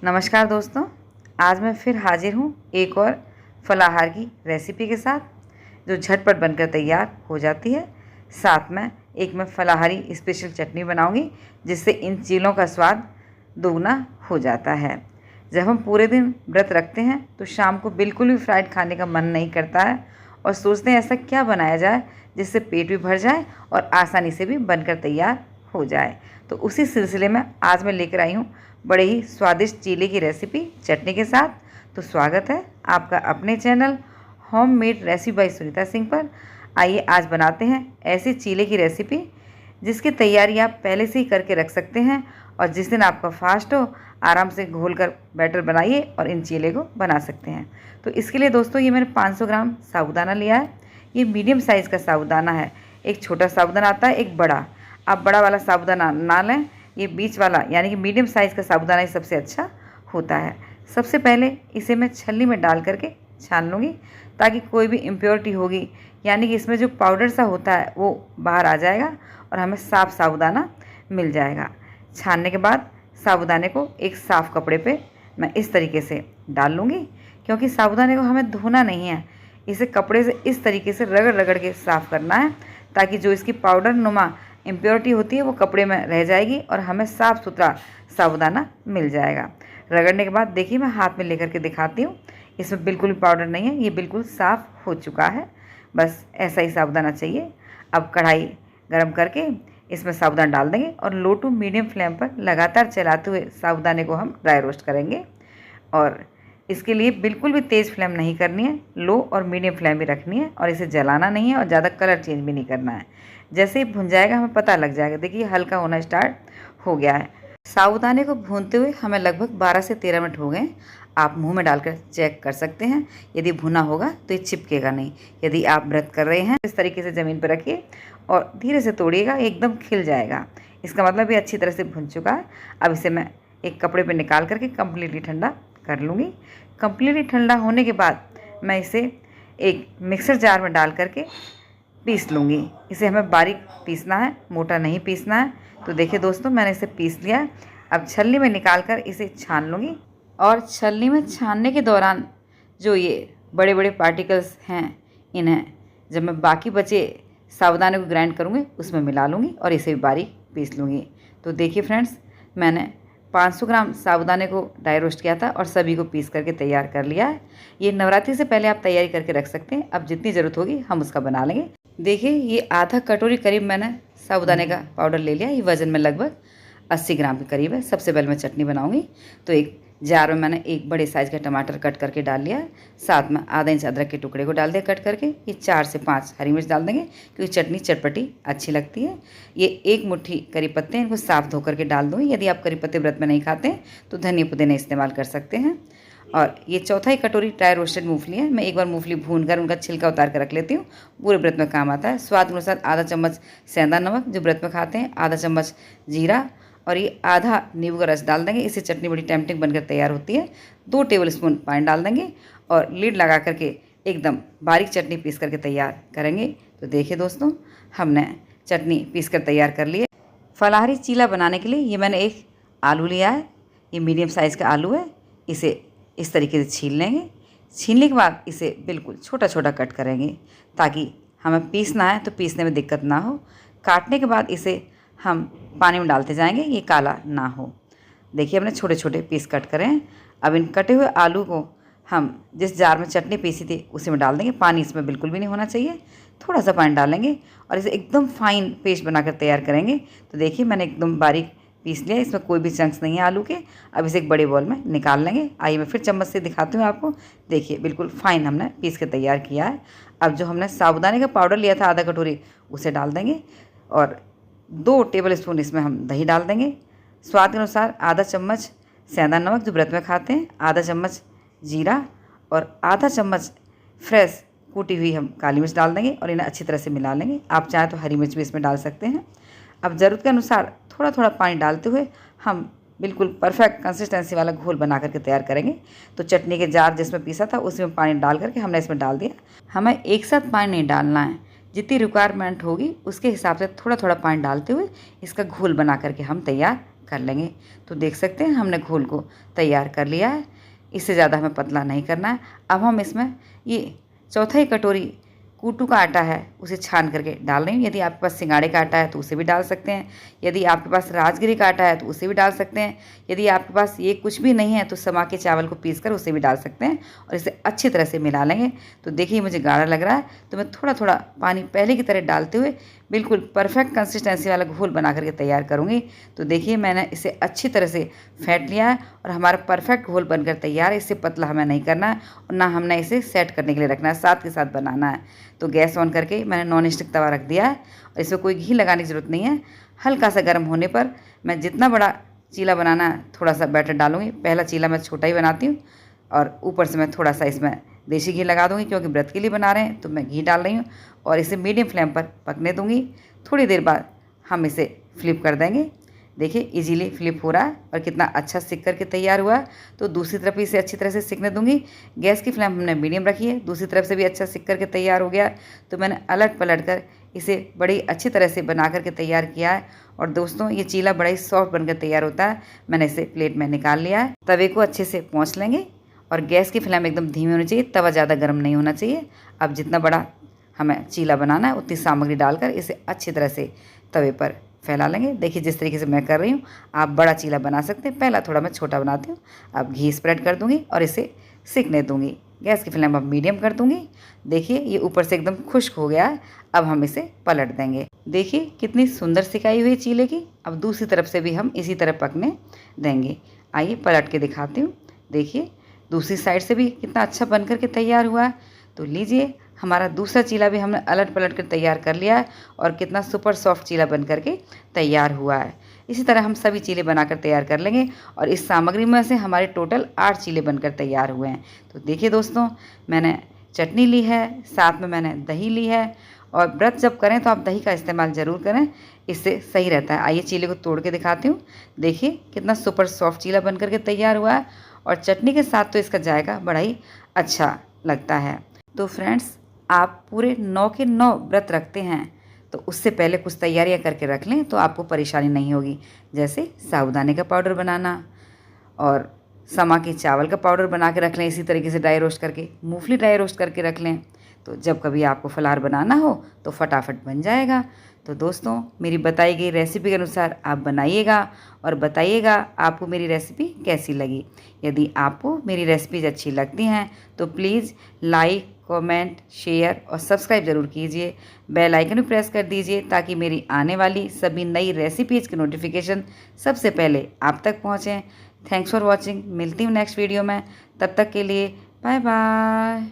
नमस्कार दोस्तों, आज मैं फिर हाजिर हूँ एक और फलाहार की रेसिपी के साथ जो झटपट बनकर तैयार हो जाती है। साथ में मैं फलाहारी स्पेशल चटनी बनाऊंगी जिससे इन चीज़ों का स्वाद दोगुना हो जाता है। जब हम पूरे दिन व्रत रखते हैं तो शाम को बिल्कुल भी फ्राइड खाने का मन नहीं करता है और सोचते हैं ऐसा क्या बनाया जाए जिससे पेट भी भर जाए और आसानी से भी बनकर तैयार हो जाए। तो उसी सिलसिले में आज मैं लेकर आई हूँ बड़े ही स्वादिष्ट चीले की रेसिपी चटनी के साथ। तो स्वागत है आपका अपने channel homemade recipe by Sunita Singh पर। आइए आज बनाते हैं ऐसे चीले की रेसिपी जिसकी तैयारी आप पहले से ही करके रख सकते हैं और जिस दिन आपका फास्ट हो आराम से घोल कर बैटर बनाइए और इन चीले को बना सकते हैं। तो इसके लिए दोस्तों ये मैंने 500 ग्राम साबूदाना लिया है। ये मीडियम साइज़ का साबूदाना है। एक छोटा साबूदाना आता है, एक बड़ा। आप बड़ा वाला साबूदाना ना लें, ये बीच वाला यानी कि मीडियम साइज़ का साबूदाना ही सबसे अच्छा होता है। सबसे पहले इसे मैं छलनी में डाल करके छान लूँगी ताकि कोई भी इम्प्योरिटी होगी यानी कि इसमें जो पाउडर सा होता है वो बाहर आ जाएगा और हमें साफ़ साबूदाना मिल जाएगा। छानने के बाद साबूदाने को एक साफ़ कपड़े पे मैं इस तरीके से डाल लूँगी क्योंकि साबूदाने को हमें धोना नहीं है, इसे कपड़े से इस तरीके से रगड़ रगड़ के साफ़ करना है ताकि जो इसकी पाउडर नुमा इम्प्योरिटी होती है वो कपड़े में रह जाएगी और हमें साफ़ सुथरा साबूदाना मिल जाएगा। रगड़ने के बाद देखिए मैं हाथ में लेकर के दिखाती हूँ, इसमें बिल्कुल भी पाउडर नहीं है, ये बिल्कुल साफ़ हो चुका है। बस ऐसा ही साबूदाना चाहिए। अब कढ़ाई गरम करके इसमें साबूदाना डाल देंगे और लो टू मीडियम फ्लेम पर लगातार चलाते हुए साबूदाने को हम ड्राई रोस्ट करेंगे। और इसके लिए बिल्कुल भी तेज़ फ्लेम नहीं करनी है, लो और मीडियम फ्लेम भी रखनी है और इसे जलाना नहीं है और ज़्यादा कलर चेंज भी नहीं करना है। जैसे ही भुन जाएगा हमें पता लग जाएगा, देखिए हल्का होना स्टार्ट हो गया है। साबूदाने को भूनते हुए हमें लगभग 12 से 13 मिनट हो गए। आप मुंह में डालकर चेक कर सकते हैं, यदि भुना होगा तो ये चिपकेगा नहीं। यदि आप व्रत कर रहे हैं इस तरीके से ज़मीन पर रखिए और धीरे से तोड़िएगा, एकदम खिल जाएगा। इसका मतलब ये अच्छी तरह से भुन चुका है। अब इसे मैं एक कपड़े पर निकाल करके कम्प्लीटली ठंडा कर लूँगी। कम्प्लीटली ठंडा होने के बाद मैं इसे एक मिक्सर जार में डाल करके पीस लूँगी। इसे हमें बारीक पीसना है, मोटा नहीं पीसना है। तो देखिए दोस्तों मैंने इसे पीस लिया है। अब छलनी में निकाल कर इसे छान लूँगी और छलनी में छानने के दौरान जो ये बड़े बड़े पार्टिकल्स हैं इन्हें जब मैं बाकी बचे साबूदाने को ग्राइंड करूँगी उसमें मिला लूँगी और इसे भी बारीक पीस लूँगी। तो देखिए फ्रेंड्स, मैंने 500 ग्राम साबूदाने को ड्राई रोस्ट किया था और सभी को पीस करके तैयार कर लिया है। ये नवरात्रि से पहले आप तैयारी करके रख सकते हैं। अब जितनी ज़रूरत होगी हम उसका बना लेंगे। देखिए ये आधा कटोरी करीब मैंने साबूदाने का पाउडर ले लिया। ये वज़न में लगभग 80 ग्राम के करीब है। सबसे पहले मैं चटनी बनाऊंगी तो एक जार में मैंने एक बड़े साइज़ का टमाटर कट करके डाल लिया है। साथ में आधा इंच अदरक के टुकड़े को डाल दिया कट करके। ये 4 से 5 हरी मिर्च डाल देंगे क्योंकि चटनी चटपटी अच्छी लगती है। ये एक मुट्ठी करी पत्ते हैं, इनको साफ़ धो करके डाल दूँगी। यदि आप करी पत्ते व्रत में नहीं खाते हैं तो धनिया पुदीना इस्तेमाल कर सकते हैं। और ये चौथाई कटोरी ड्राई रोस्टेड मूंगफली है। मैं एक बार मूंगफली भून कर उनका छिलका उतार कर रख लेती हूँ, पूरे व्रत में काम आता है। स्वाद अनुसार आधा चम्मच सेंधा नमक जो व्रत में खाते हैं, आधा चम्मच जीरा और ये आधा नींबू का रस डाल देंगे। इससे चटनी बड़ी टेम्पटिंग बनकर तैयार होती है। 2 टेबलस्पून पानी डाल देंगे और लीड लगा करके एकदम बारीक चटनी पीस करके तैयार करेंगे। तो देखिए दोस्तों हमने चटनी पीस कर तैयार कर ली है। फलाहारी चीला बनाने के लिए ये मैंने एक आलू लिया है। ये मीडियम साइज़ का आलू है। इसे इस तरीके से छील लेंगे। छीलने के बाद इसे बिल्कुल छोटा छोटा कट करेंगे ताकि हमें पीसना है तो पीसने में दिक्कत ना हो। काटने के बाद इसे हम पानी में डालते जाएंगे, ये काला ना हो। देखिए हमने छोटे छोटे पीस कट करें हैं। अब इन कटे हुए आलू को हम जिस जार में चटनी पीसी थी उसी में डाल देंगे। पानी इसमें बिल्कुल भी नहीं होना चाहिए, थोड़ा सा पानी डालेंगे और इसे एकदम फाइन पेस्ट बनाकर तैयार करेंगे। तो देखिए मैंने एकदम बारीक पीस लिया, इसमें कोई भी चंक्स नहीं है आलू के। अब इसे एक बड़े बॉल में निकाल लेंगे। आइए मैं फिर चम्मच से दिखाती हूँ आपको। देखिए बिल्कुल फाइन हमने पीस के तैयार किया है। अब जो हमने साबूदाने का पाउडर लिया था आधा कटोरी उसे डाल देंगे और 2 टेबलस्पून इसमें हम दही डाल देंगे। स्वाद के अनुसार आधा चम्मच सेंधा नमक जो व्रत में खाते हैं, आधा चम्मच जीरा और आधा चम्मच फ्रेश कूटी हुई हम काली मिर्च डाल देंगे और इन्हें अच्छी तरह से मिला लेंगे। आप चाहें तो हरी मिर्च भी इसमें डाल सकते हैं। अब ज़रूरत के अनुसार थोड़ा थोड़ा पानी डालते हुए हम बिल्कुल परफेक्ट कंसिस्टेंसी वाला घोल बना करके तैयार करेंगे। तो चटनी के जार जिसमें पीसा था उसमें पानी डाल करके हमने इसमें डाल दिया। हमें एक साथ पानी नहीं डालना है, जितनी रिक्वायरमेंट होगी उसके हिसाब से थोड़ा थोड़ा पानी डालते हुए इसका घोल बना करके हम तैयार कर लेंगे। तो देख सकते हैं हमने घोल को तैयार कर लिया है। इससे ज़्यादा हमें पतला नहीं करना है। अब हम इसमें ये चौथाई कटोरी कूटू का आटा है उसे छान करके डाल रही हूँ। यदि आपके पास सिंगाड़े का आटा है तो उसे भी डाल सकते हैं। यदि आपके पास राजगिरी का आटा है तो उसे भी डाल सकते हैं। यदि आपके पास ये कुछ भी नहीं है तो समा के चावल को पीस कर उसे भी डाल सकते हैं और इसे अच्छी तरह से मिला लेंगे। तो देखिए मुझे गाढ़ा लग रहा है तो मैं थोड़ा थोड़ा पानी पहले की तरह डालते हुए बिल्कुल परफेक्ट कंसिस्टेंसी वाला घोल बना करके तैयार करूँगी। तो देखिए मैंने इसे अच्छी तरह से फेंट लिया है और हमारा परफेक्ट घोल बनकर तैयार है। इससे पतला हमें नहीं करना है और ना हमने इसे सेट करने के लिए रखना है, साथ के साथ बनाना है। तो गैस ऑन करके मैंने नॉन स्टिक तवा रख दिया है और इसमें कोई घी लगाने की ज़रूरत नहीं है। हल्का सा गर्म होने पर मैं जितना बड़ा चीला बनाना है थोड़ा सा बैटर डालूँगी। पहला चीला मैं छोटा ही बनाती हूँ और ऊपर से मैं थोड़ा सा इसमें देसी घी लगा दूँगी, क्योंकि व्रत के लिए बना रहे हैं तो मैं घी डाल रही हूँ और इसे मीडियम फ्लेम पर पकने दूँगी। थोड़ी देर बाद हम इसे फ्लिप कर देंगे। देखिए इजीली फ्लिप हो रहा है और कितना अच्छा सिक करके तैयार हुआ है। तो दूसरी तरफ इसे अच्छी तरह से सिकने दूंगी। गैस की फ्लेम हमने मीडियम रखी है। दूसरी तरफ से भी अच्छा सिक करके तैयार हो गया है। तो मैंने अलट पलट कर इसे बड़ी अच्छी तरह से बना करके तैयार किया है। और दोस्तों ये चीला बड़ा ही सॉफ्ट बनकर तैयार होता है। मैंने इसे प्लेट में निकाल लिया है। तवे को अच्छे से पोंछ लेंगे और गैस की फ्लेम एकदम धीमी होनी चाहिए, तवा ज़्यादा गर्म नहीं होना चाहिए। अब जितना बड़ा हमें चीला बनाना है उतनी सामग्री डालकर इसे अच्छी तरह से तवे पर फैला लेंगे। देखिए जिस तरीके से मैं कर रही हूँ आप बड़ा चीला बना सकते हैं। पहला थोड़ा मैं छोटा बनाती हूँ। अब घी स्प्रेड कर दूँगी और इसे सिकने दूँगी। गैस की फ्लेम अब मीडियम कर दूँगी। देखिए ये ऊपर से एकदम खुश्क हो गया है। अब हम इसे पलट देंगे। देखिए कितनी सुंदर सिकाई हुई चीले की। अब दूसरी तरफ से भी हम इसी तरह पकने देंगे। आइए पलट के दिखाती हूँ। देखिए दूसरी साइड से भी कितना अच्छा बन करके तैयार हुआ है। तो लीजिए हमारा दूसरा चीला भी हमने अलट पलट कर तैयार कर लिया है और कितना सुपर सॉफ्ट चीला बन करके तैयार हुआ है। इसी तरह हम सभी चीले बनाकर तैयार कर लेंगे और इस सामग्री में से हमारे टोटल 8 चीले बनकर तैयार हुए हैं। तो देखिए दोस्तों मैंने चटनी ली है, साथ में मैंने दही ली है। और व्रत जब करें तो आप दही का इस्तेमाल ज़रूर करें, इससे सही रहता है। आइए चीले को तोड़ के दिखाती हूँ। देखिए कितना सुपर सॉफ्ट चीला बन करके तैयार हुआ है और चटनी के साथ तो इसका जायका बड़ा ही अच्छा लगता है। तो फ्रेंड्स आप पूरे 9 के 9 व्रत रखते हैं तो उससे पहले कुछ तैयारियां करके रख लें तो आपको परेशानी नहीं होगी। जैसे साबूदाने का पाउडर बनाना और समा के चावल का पाउडर बना के रख लें। इसी तरीके से ड्राई रोस्ट करके मूंगफली ड्राई रोस्ट करके रख लें। तो जब कभी आपको फलाहार बनाना हो तो फटाफट बन जाएगा। तो दोस्तों मेरी बताई गई रेसिपी के अनुसार आप बनाइएगा और बताइएगा आपको मेरी रेसिपी कैसी लगी। यदि आपको मेरी रेसिपीज़ अच्छी लगती हैं तो प्लीज़ लाइक, कमेंट, शेयर और सब्सक्राइब ज़रूर कीजिए। बेल आइकन भी प्रेस कर दीजिए ताकि मेरी आने वाली सभी नई रेसिपीज़ की नोटिफिकेशन सबसे पहले आप तक पहुँचें। Thanks for watching. मिलती हूँ नेक्स्ट वीडियो में। तब तक के लिए बाय बाय।